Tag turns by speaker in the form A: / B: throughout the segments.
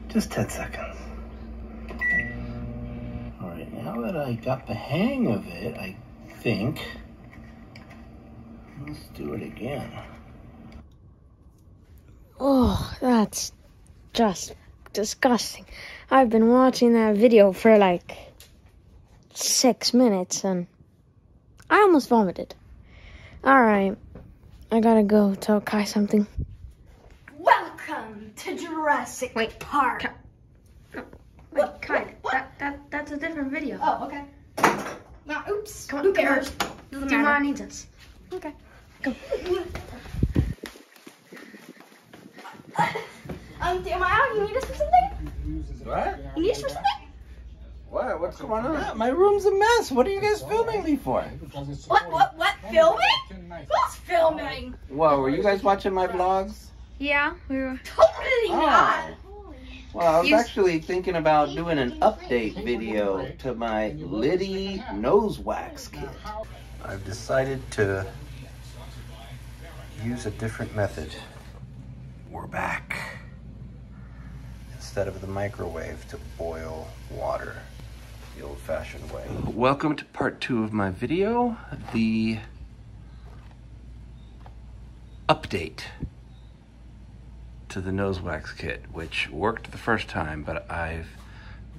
A: Just 10 seconds. All right, now that I got the hang of it, I think, let's do it again.
B: Oh, that's just disgusting. I've been watching that video for like 6 minutes and I almost vomited. Alright, I gotta go tell Kai something.
C: Welcome to Jurassic Park.
B: Wait, Kai, that's a different video.
C: Oh, okay. Now, oops.
B: Come on,
C: Who cares? Doesn't matter.
B: Mom needs us.
C: Okay.
B: Come.
C: Am I out? You need us for something?
A: What?
C: You need us for something?
A: What? What's going on? My room's a mess. What are you guys filming me for?
C: What? Filming? Who's filming?
A: Whoa, were you guys watching my vlogs?
B: Yeah, we were.
C: Totally not.
A: Well, I was actually thinking about doing an update video to my Liddy Nose Wax Kit. I've decided to use a different method. We're back. Instead of the microwave, to boil water the old-fashioned way. Welcome to part 2 of my video, the update to the nose wax kit, which worked the first time, but I've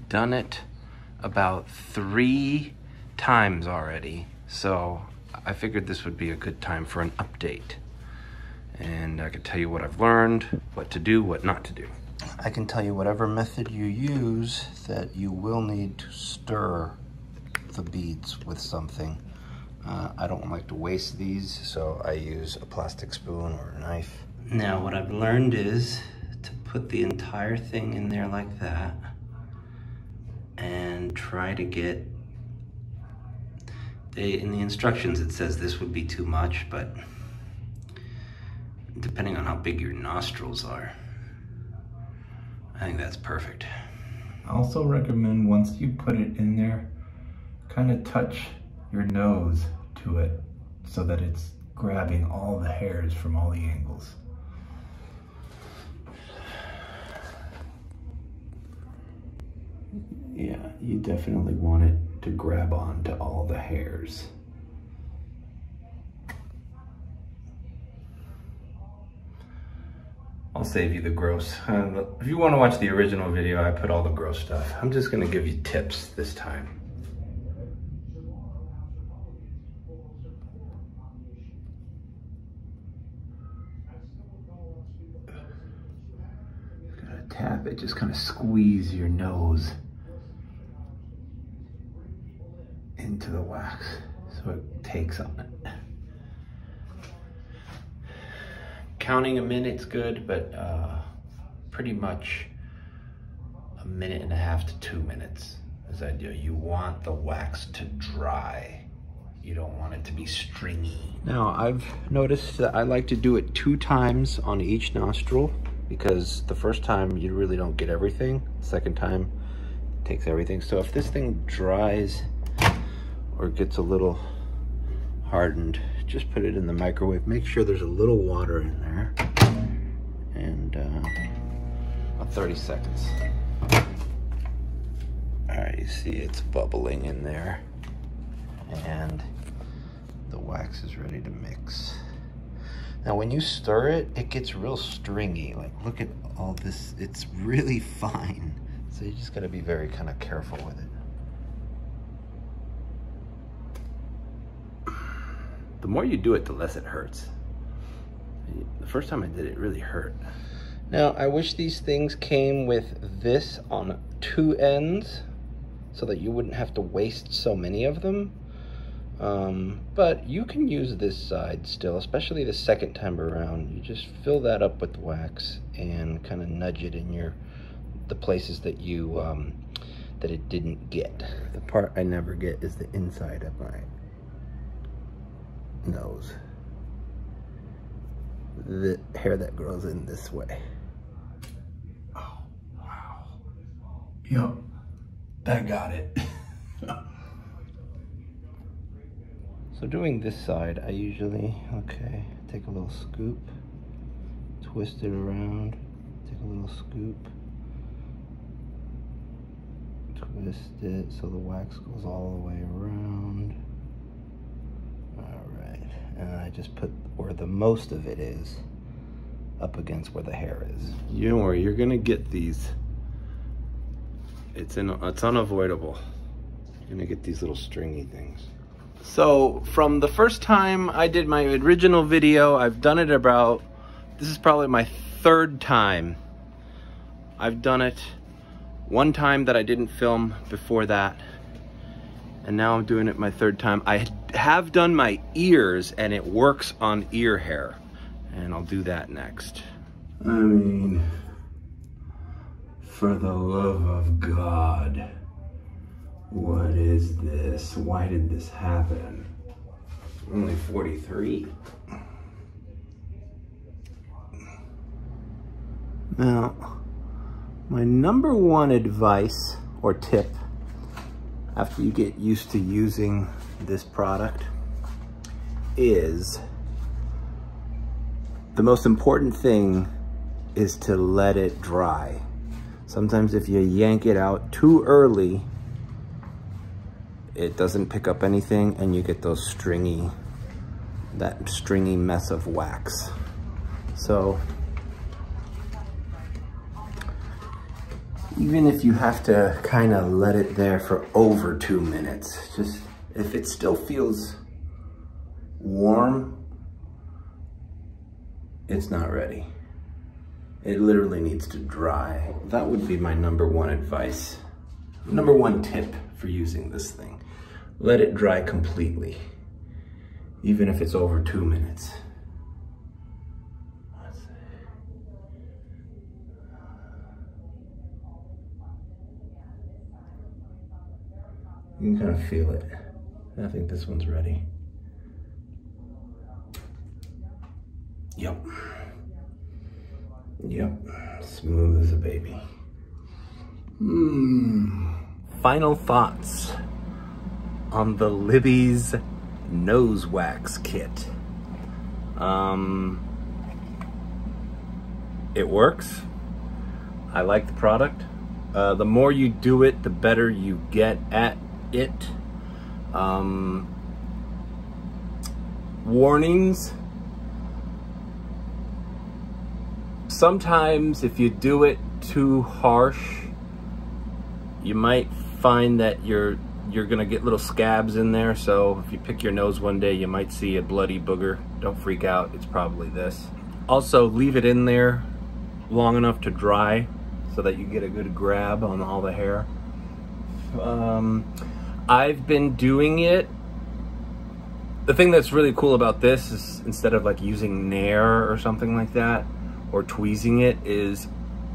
A: done it about 3 times already, so I figured this would be a good time for an update. And I could tell you what I've learned, what to do, what not to do. I can tell you whatever method you use that you will need to stir the beads with something. I don't like to waste these, so I use a plastic spoon or a knife. Now what I've learned is to put the entire thing in there like that and try to get, in the instructions it says this would be too much, but depending on how big your nostrils are, I think that's perfect. I also recommend once you put it in there, kind of touch your nose to it so that it's grabbing all the hairs from all the angles. Yeah, you definitely want it to grab onto all the hairs. I'll save you the gross. If you want to watch the original video, I put all the gross stuff. I'm just going to give you tips this time. Just gotta tap it, just kind of squeeze your nose into the wax so it takes on it. Counting a minute's good, but pretty much 1.5 minutes to 2 minutes is ideal. You want the wax to dry. You don't want it to be stringy. Now, I've noticed that I like to do it 2 times on each nostril because the first time you really don't get everything. The second time it takes everything. So if this thing dries or gets a little hardened, just put it in the microwave. Make sure there's a little water in there. And about 30 seconds. All right, you see it's bubbling in there. And the wax is ready to mix. Now when you stir it, it gets real stringy. Like, look at all this, it's really fine. So you just gotta be very kind of careful with it. The more you do it, the less it hurts. The first time I did it, it really hurt. Now, I wish these things came with this on 2 ends so that you wouldn't have to waste so many of them. But you can use this side still, especially the second time around. You just fill that up with wax and kind of nudge it in the places that you that it didn't get. The part I never get is the inside of my nose. The hair that grows in this way. Oh, wow. Yep, that got it. So doing this side, I usually, take a little scoop, twist it around, take a little scoop, twist it so the wax goes all the way around. All right, and I just put where the most of it is up against where the hair is. You don't worry, you're gonna get these. It's unavoidable. You're gonna get these little stringy things. So from the first time I did my original video, I've done it about, this is probably my third time. I've done it one time that I didn't film before that, and now I'm doing it my third time. I have done my ears and it works on ear hair, and I'll do that next. I mean, for the love of God, what is this? Why did this happen? Only 43. Now, my number one advice or tip after you get used to using this product is the most important thing is to let it dry. Sometimes if you yank it out too early, it doesn't pick up anything and you get those stringy mess of wax. So even if you have to kind of let it there for over 2 minutes, just if it still feels warm, it's not ready. It literally needs to dry. That would be my number one advice. Number one tip for using this thing. Let it dry completely, even if it's over 2 minutes. Let's see. You can kind of feel it. I think this one's ready. Yep. Yep, smooth as a baby. Final thoughts on the Liddy's Nose Wax Kit. It works. I like the product. The more you do it, the better you get at it. Warnings. Sometimes if you do it too harsh, you might find that you're gonna get little scabs in there. So if you pick your nose one day, you might see a bloody booger. Don't freak out, it's probably this. Also, leave it in there long enough to dry so that you get a good grab on all the hair. I've been doing it. The thing that's really cool about this is instead of like using Nair or something like that, or tweezing it, is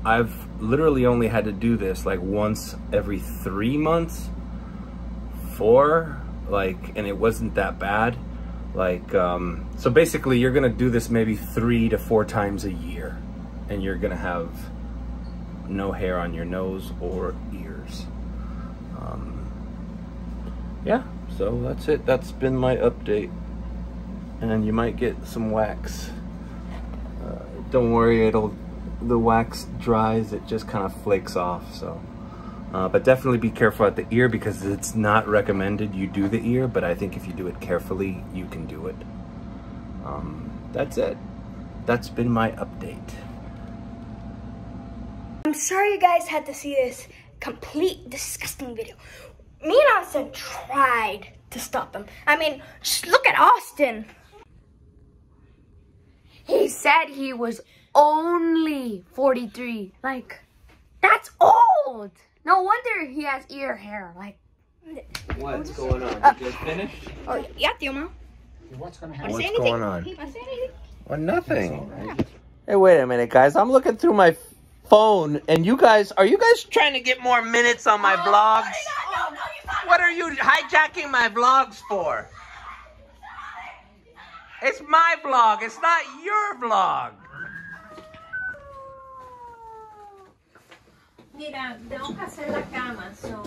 A: I've literally only had to do this like once every 3 months, 4, like, and it wasn't that bad. Like, so basically you're gonna do this maybe 3 to 4 times a year, and you're gonna have no hair on your nose or ears. Yeah, so that's it. That's been my update. And you might get some wax. Don't worry, the wax dries, it just kind of flakes off. So, but definitely be careful at the ear, because it's not recommended you do the ear, but I think if you do it carefully, you can do it. That's it. That's been my update.
C: I'm sorry you guys had to see this complete disgusting video. Me and Austin tried to stop him. I mean, just look at Austin. He said he was only 43. Like, that's old. No wonder he has ear hair. Like,
A: What's going on? You just finished?
C: Oh, yeah, Tio.
D: What's going to happen?
A: What's going on?
C: Want to say anything?
A: Well, nothing. Hey, wait a minute, guys. I'm looking through my phone, and are you guys trying to get more minutes on my vlogs?
C: No,
A: What are you hijacking my vlogs for? It's my vlog. It's not your vlog.
E: Mira, tengo que hacer la cama, so